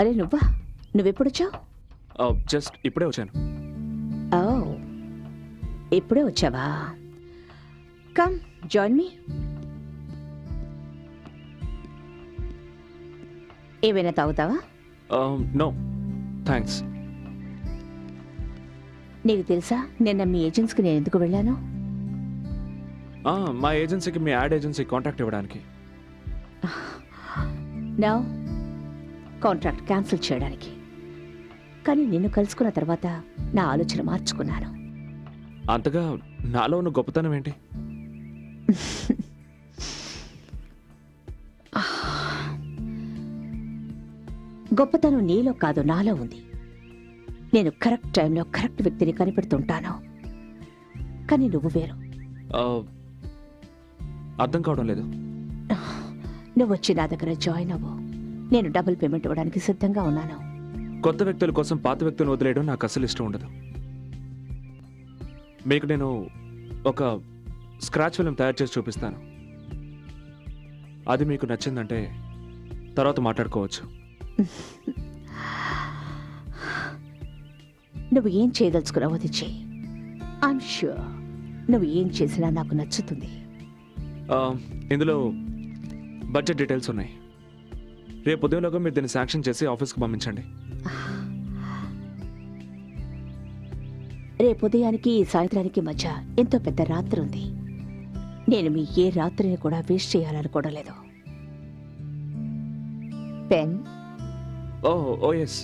అరే నువ్వా? నువ్వెప్పుడొచ్చావు? జస్ట్ ఇప్పుడే వచ్చాను. ఓ, ఇప్పుడే వచ్చావా? Come join me. ఏమైనా తాగుతావా? No thanks. నీకు తెలుసా నిన్న మీ ఏజెన్సీకి నేను ఎందుకు వెళ్ళాను? మా ఏజెన్సీకి మీ యాడ్ ఏజెన్సీ కాంటాక్ట్ ఇవ్వడానికి. నో, కాంట్రాక్ట్ క్యాన్సిల్ చేయడానికి. కానీ నిన్ను కలుసుకున్న తర్వాత నా ఆలోచన మార్చుకున్నాను. అంతగా నాలో ఉన్న గొప్పతనం ఏంటి? గొప్పతనం నీలో కాదు, నాలో ఉంది. నేను కరెక్ట్ టైంలో కరెక్ట్ వ్యక్తిని కనిపెడుతుంటాను. కానీ నువ్వు వేరు. అర్థం కావడం లేదు. నువ్వు వచ్చి నా దగ్గర జాయిన్ అవ్వు. నేను డబుల్ పేమెంట్ ఇవ్వడానికి సిద్ధంగా ఉన్నాను. కొత్త వ్యక్తుల కోసం పాత వ్యక్తులను వదిలేయడం నాకు అసలు ఇష్టం ఉండదు. మీకు నేను ఒక స్క్రాచ్ ఫిల్మ్ తయారు చేసి చూపిస్తాను. అది మీకు నచ్చిందంటే తర్వాత మాట్లాడుకోవచ్చు. నువ్వు ఏం చేయదలుచుకున్నావు అది చెయ్యి. ఐఎమ్ ష్యూర్ నువ్వు ఏం చేసినా నాకు నచ్చుతుంది. ఇందులో బడ్జెట్ డీటెయిల్స్ ఉన్నాయి. రేపు ఉదయంలోగా మీరు దీన్ని శాంక్షన్ చేసి ఆఫీస్కి పంపించండి. రేపు ఉదయానికి సాయంత్రానికి మధ్య ఎంతో పెద్ద రాత్రి ఉంది. నేను మీ ఏ రాత్రిని కూడా వేస్ట్ చేయాలనుకోవడం లేదు. Pen? Oh yes.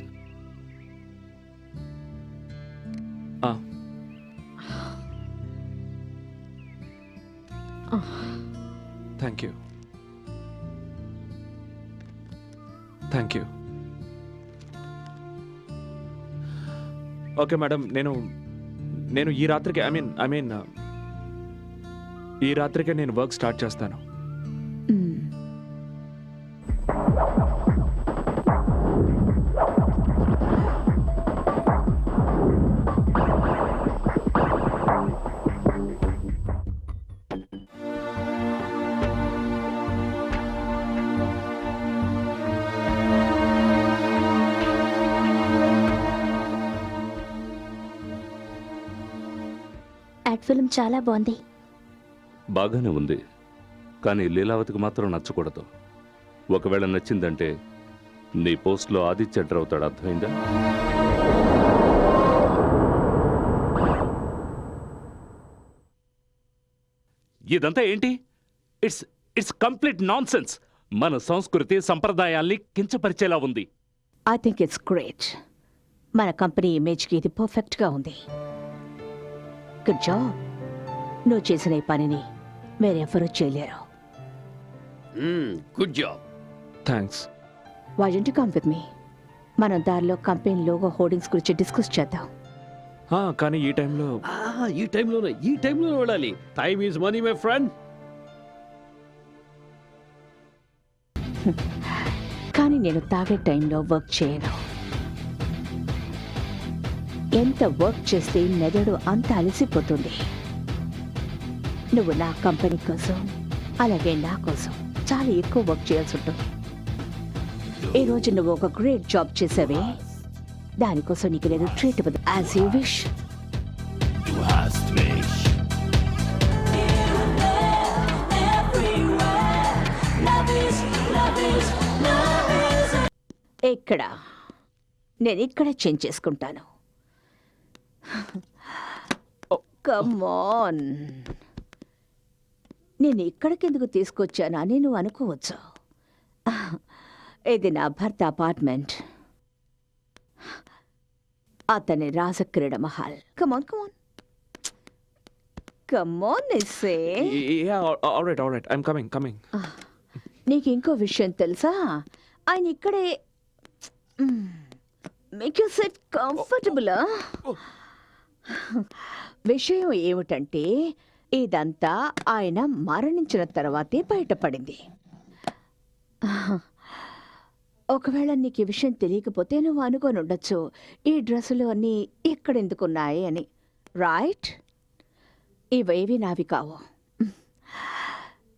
Thank you. Thank you. Okay madam, నేను ఈ రాత్రికి ఐ మీన్ ఈ రాత్రికే నేను వర్క్ స్టార్ట్ చేస్తాను. యాడ్ ఫిల్మ్ చాలా బాగుంది. బాగానే ఉంది, కానీ లీలావతికి మాత్రం నచ్చకూడదు. ఒకవేళ నచ్చిందంటే నీ పోస్ట్లో ఆదిత్య ఎంటర్ అవుతాడు. అర్థమైందా? ఇదంతా ఏంటి? It's complete nonsense. మన సంస్కృతి సంప్రదాయాల్ని కించపరిచేలా ఉంది. I think it's great. మన కంపెనీ ఇమేజ్కి ఇది పర్ఫెక్ట్గా ఉంది. Good job. నువ్వు చేసిన ఈ పనిని వేరెవరూ చేయలేరు. Good job. Thanks. Why don't you come with me? మనం దారిలో కంపెనీ లోగో హోర్డింగ్స్ గురించి డిస్కస్ చేద్దాం. కానీ ఈ టైంలో ఈ టైంలోనే వెళ్ళాలి. Time is money my friend. కానీ నేను తాగే టైంలో వర్క్ చేయను. ఎంత వర్క్ చేస్తే మెదడు అంత అలసిపోతుంది. నువ్వు నా కంపెనీ కోసం అలాగే నా కోసం చాలా ఎక్కువ వర్క్ చేయాల్సి ఉంటుంది. ఈరోజు నువ్వు ఒక గ్రేట్ జాబ్ చేసావే, దానికోసం నీకు నేను ట్రీట్ ఇవ్వదు. As you wish. ఇక్కడ నేను ఇక్కడే చేంజ్ చేసుకుంటాను. Come on. నేను ఇక్కడికెందుకు తీసుకొచ్చానా అని నువ్వు అనుకోవచ్చు. ఇది నా భర్త అపార్ట్మెంట్. అతని రాజక్రీడ మహల్. కమాన్ కమాన్ కమాన్ ఇస్సే. Alright I'm coming. నీకు ఇంకో విషయం తెలుసా? ఆయన ఇక్కడే మేక్ యూ సెట్ కంఫర్టబుల్. విషయం ఏమిటంటే ఇదంతా ఆయన మరణించిన తర్వాతే బయటపడింది. ఒకవేళ నీకు ఈ విషయం తెలియకపోతే నువ్వు అనుకొని ఉండొచ్చు, ఈ డ్రెస్సులు అన్నీ ఇక్కడెందుకున్నాయి అని. రైట్? ఇవేవి నావి కావు.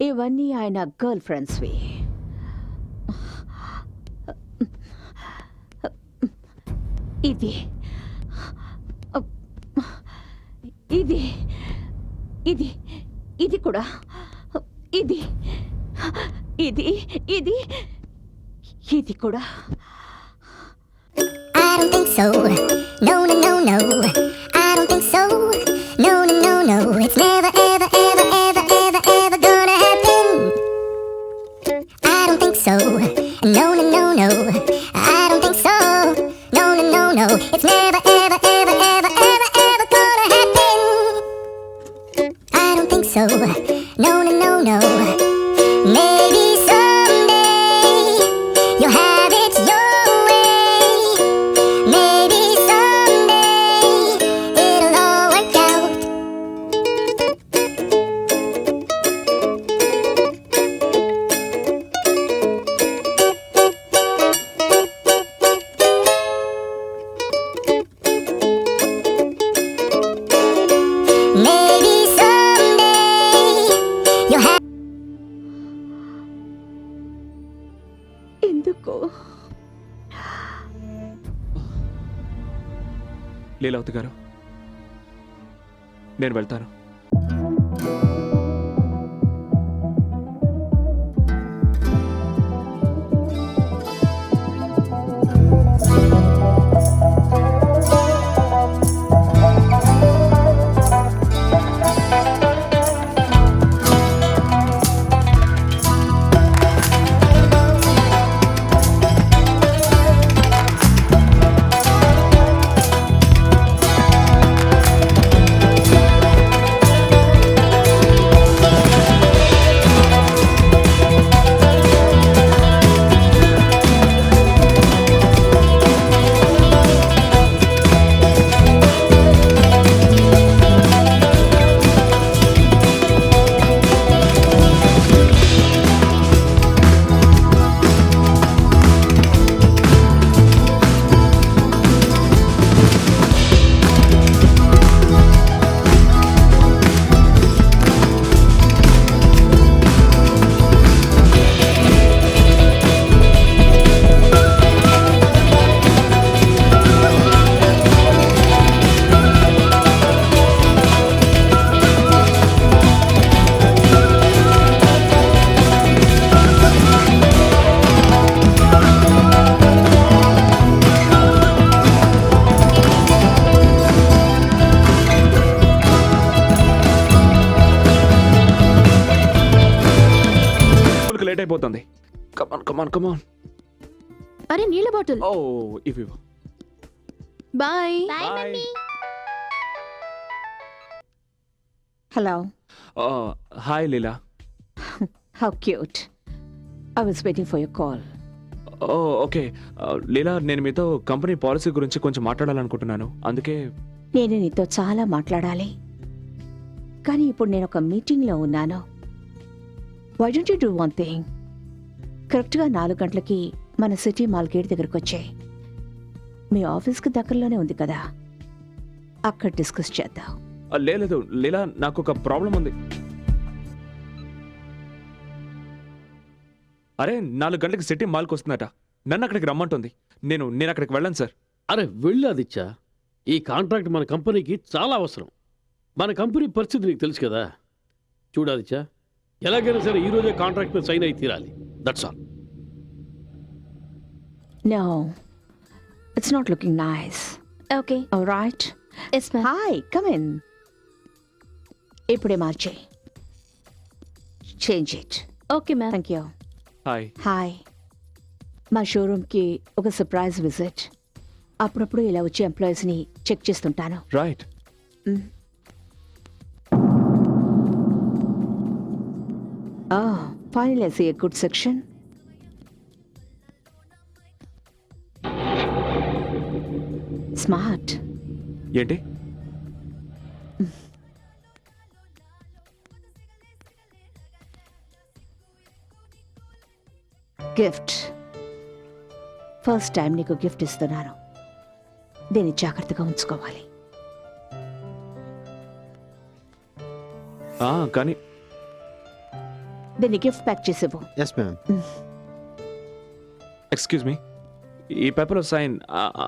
ఇవన్నీ ఆయన గర్ల్ ఫ్రెండ్స్వి. ఇది ఇది ఇది ఇది కూడా ఇది ఇది ఇది ఇది కూడా. I don't think so. No, no, no, no. I don't think so. No, no, no, no. It's never, ever, ever, ever, ever, ever gonna happen. I don't think so. No, no, no, no. I don't think so. No, no, no, no. It's never, ever, ever, ever, ever, ever gonna happen. I don't think so. No, no, no, no. Maybe someday you'll have it your way. Maybe someday it'll all work out. Maybe someday you'll have ఎందుకు లీలావతి గారు, నేను వెళ్తాను. Late అయిపోతుంది. కమాన్ come on కమాన్. అరే నీళ్ళ bottle. ఓ ఇవి boy. Hello. Hi Leela. How cute. I was waiting for your call. Oh okay. Leela, నేను మీతో కంపెనీ పాలసీ గురించి కొంచెం మాట్లాడాలనుకుంటున్నాను. అందుకే నేను నీతో చాలా మాట్లాడాలి, కానీ ఇప్పుడు నేను ఒక మీటింగ్లో ఉన్నాను. Why don't you do one thing? కరెక్ట్గా 4 గంటలకి మన సిటీ మాల్ గేట్ దగ్గరకు వచ్చాయి. మీ ఆఫీస్కి దగ్గరలోనే ఉంది కదా, అక్కడ డిస్కస్ చేద్దాం. లేదు లీలా, నాకు ఒక ప్రాబ్లం ఉంది. అరే 4 గంటలకి సిటీ మాల్కి వస్తుందట. నన్ను అక్కడికి రమ్మంటుంది. నేను అక్కడికి వెళ్ళను సార్. అరే వెళ్ళు ఆదిత్య. ఈ కాంట్రాక్ట్ మన కంపెనీకి చాలా అవసరం. మన కంపెనీ పరిస్థితి నీకు తెలుసు కదా. చూడు ఆదిత్య, ఎలాగైనా సరే ఈ రోజే కాంట్రాక్ట్ మీద సైన్ అయి తీరాలి. That's all. No, it's not looking nice. Okay. All right. Yes ma'am. Hi, come in. ఇప్పుడే మార్చే. Change it. Okay ma'am. Thank you. Hi. Hi. మా షోరూమ్కి ఒక సర్ప్రైజ్ విజిట్. అప్పుడప్పుడు ఇలా వచ్చే ఎంప్లాయీస్ని చెక్ చేస్తుంటాను. Right. Oh, finally I see a good section. Smart. ఏంటి? గిఫ్ట్. ఫస్ట్ టైం నీకు గిఫ్ట్ ఇస్తున్నాను. దీన్ని జాగ్రత్తగా ఉంచుకోవాలి. కానీ దీన్ని గిఫ్ట్ ప్యాక్ చేసేవు. Yes ma'am. ఎక్స్క్యూజ్ మీ, ఈ పేపర్లో sign,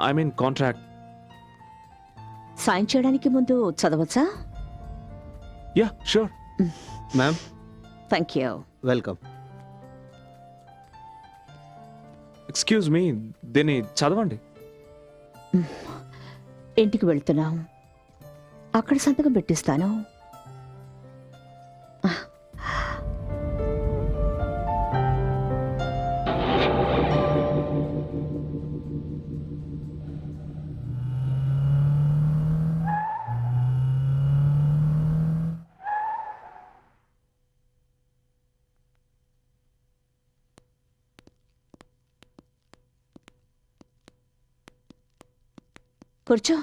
I mean contract. Sign చేయడానికి ముందు చదవచ్చా? Yeah sure. Ma'am thank you. Welcome. Excuse me, దీన్ని చదవండి. ఇంటికి వెళ్తున్నాం, అక్కడ సంతకం పెట్టిస్తాను. కూర్చో.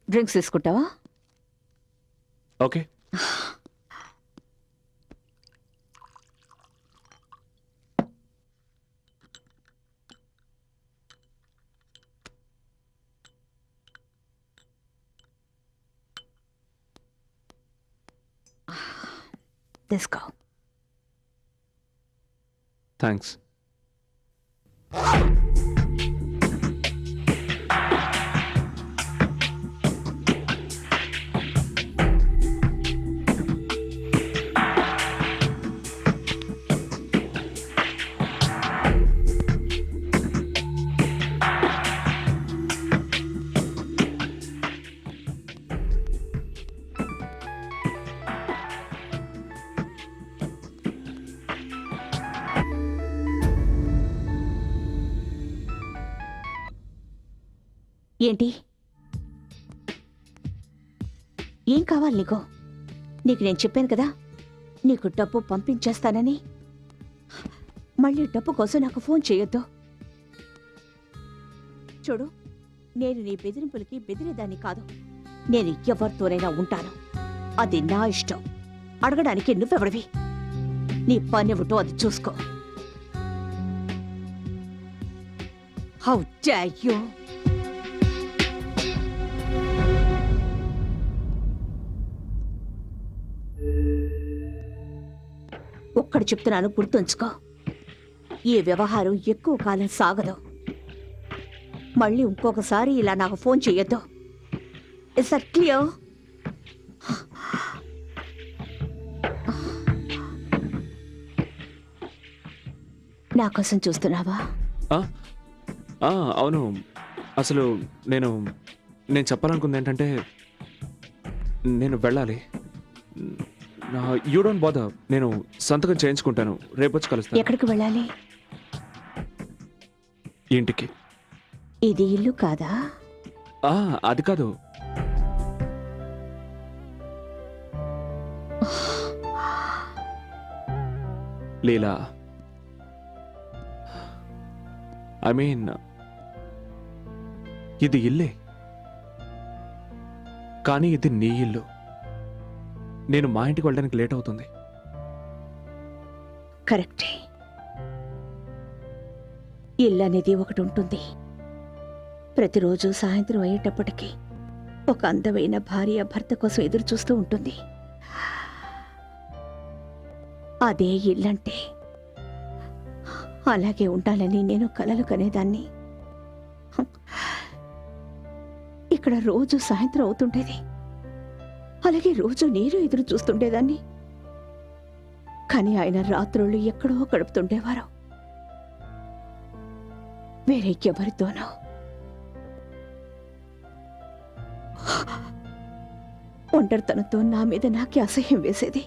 డ్రింక్స్ తీసుకుంటావా? ఓకే. తీసుకో. థ్యాంక్స్. ఏంటి? ఏం కావాలి నీకు? నీకు నేను చెప్పాను కదా నీకు డబ్బు పంపించేస్తానని. మళ్ళీ డబ్బు కోసం నాకు ఫోన్ చేయొద్దు. చూడు, నేను నీ బెదిరింపులకి బెదిరేదాన్ని కాదు. నేను ఎవరితోనైనా ఉంటాను, అది నా ఇష్టం. అడగడానికి నువ్వెవడివి? నీ పనివిటో అది చూసుకో. How dare you! ఒక్కడు చెప్తున్నాను, గుర్తుంచుకో. ఈ వ్యవహారం ఎక్కువ కాలం సాగదు. మళ్ళీ ఇంకొకసారి ఇలా నాకు ఫోన్ చెయ్యొద్దు. Is that clear? నా కోసం చూస్తున్నావా? అవును. అసలు నేను చెప్పాలనుకుంది ఏంటంటే, నేను వెళ్ళాలి. యూ డోంట్ బాదర్, నేను సంతకం చేయించుకుంటాను. రేపొచ్చి కలుస్తాను. ఎక్కడికి వెళ్ళాలి? ఇంటికి. ఇది ఇల్లు కాదా? అది కాదు. లీలా, ఐ మీన్ ఇది ఇల్లే, కానీ ఇది నీ ఇల్లు. నేను మా ఇంటికి వెళ్ళడానికి లేట్ అవుతుంది. కరెక్టే. ఇల్లు అనేది ఒకటి ఉంటుంది. ప్రతిరోజు సాయంత్రం అయ్యేటప్పటికీ ఒక అందమైన భార్య భర్త కోసం ఎదురు చూస్తూ ఉంటుంది. అదే ఇల్లంటే. అలాగే ఉండాలని నేను కలలు కనేదాన్ని. ఇక్కడ రోజు సాయంత్రం అవుతుండేది. అలాగే రోజు నేను ఎదురు చూస్తుండేదాన్ని. కానీ ఆయన రాత్రుళ్ళు ఎక్కడో గడుపుతుండేవారు, వేరే ఎవరితోనో. ఒంటరితనంతో నా మీద నాకే అసహ్యం వేసేది.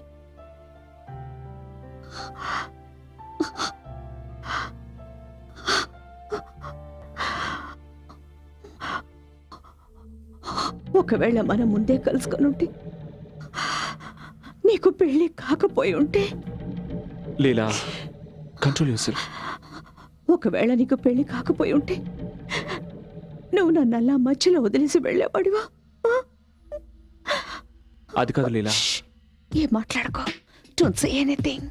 ఒకవేళ మనం ముందే కలుసుకొని ఉంటే, నీకు పెళ్లి కాకపోయి ఉంటే. లీలా, కంట్రోల్ యువర్సెల్ఫ్. ఒకవేళ నీకు పెళ్లి కాకపోయి ఉంటే నువ్వు నన్ను అలా మధ్యలో వదిలేసి వెళ్ళేవాడివా? అది కాదు లీలా. ఏం మాట్లాడుకో. Don't say anything.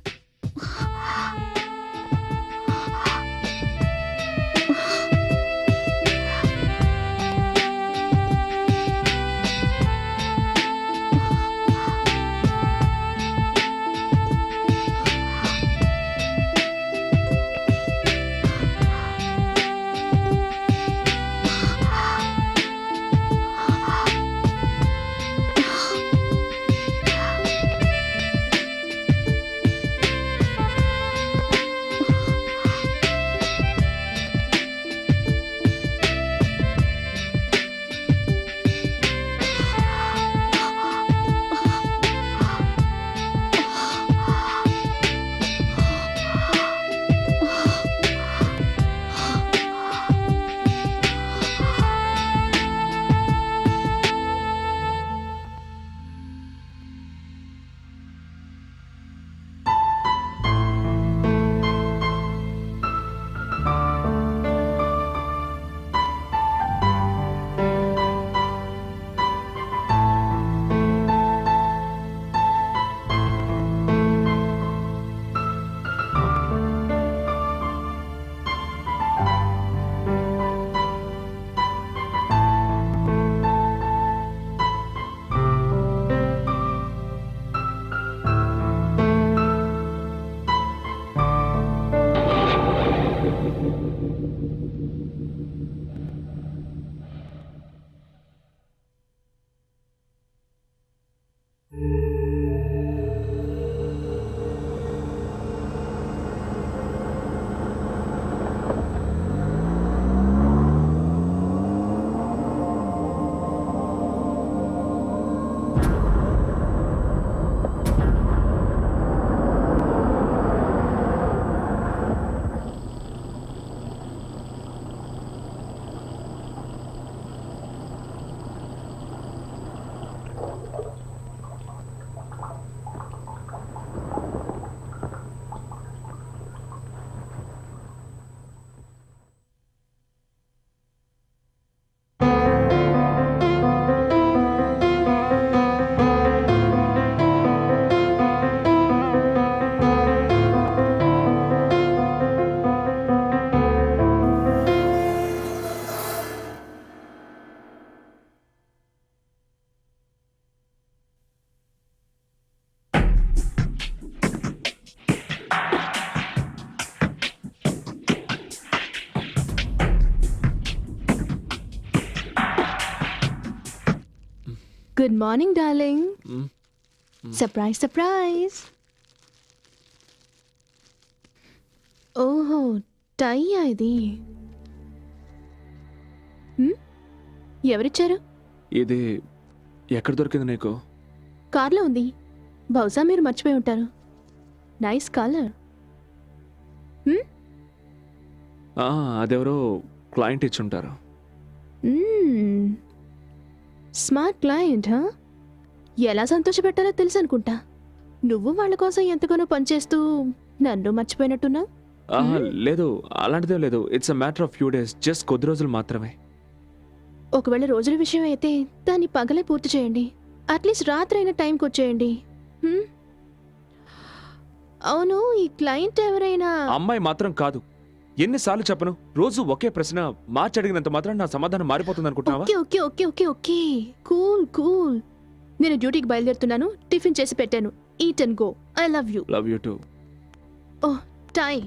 Good morning darling. Hmm, surprise surprise. ఓహో, టైయా ఇది? ఎవరిచ్చారు? ఇది ఎక్కడ దొరికింది నీకు? కార్లో ఉంది. బహుశా మీరు మర్చిపోయి ఉంటారు. Nice colour. అదెవరో క్లయింట్ ఇచ్చుంటారు. Smart client. ఎలా సంతోషపెట్టాలో తెలుసు అనుకుంటా. నువ్వు వాళ్ళ కోసం ఎంతగానో పనిచేస్తూ నన్ను మర్చిపోయినట్టున్నావు. లేదు, అలాంటిదే లేదు. It's a matter of few days, just కొద్ది రోజులు మాత్రమే. ఒకవేళ రోజుల విషయం అయితే దాన్ని పగలే పూర్తి చేయండి. అట్లీస్ట్ రాత్రి అయిన టైంకి వచ్చేయండి. అవును, ఈ క్లయింట్ ఎవరైనా? అమ్మాయి మాత్రం కాదు. ఎన్నిసార్లు చెప్పను, రోజు ఒకే ప్రశ్న మార్చి అడిగినంత మాత్రం నా సమాధానం మారిపోతుంది అనుకుంటున్నావా? Okay okay okay okay okay, cool cool. నేను డ్యూటీకి బయలుదేరుతున్నాను. టిఫిన్ చేసి పెట్టాను. Eat and go. I love you. Love you too. ఓ టైం.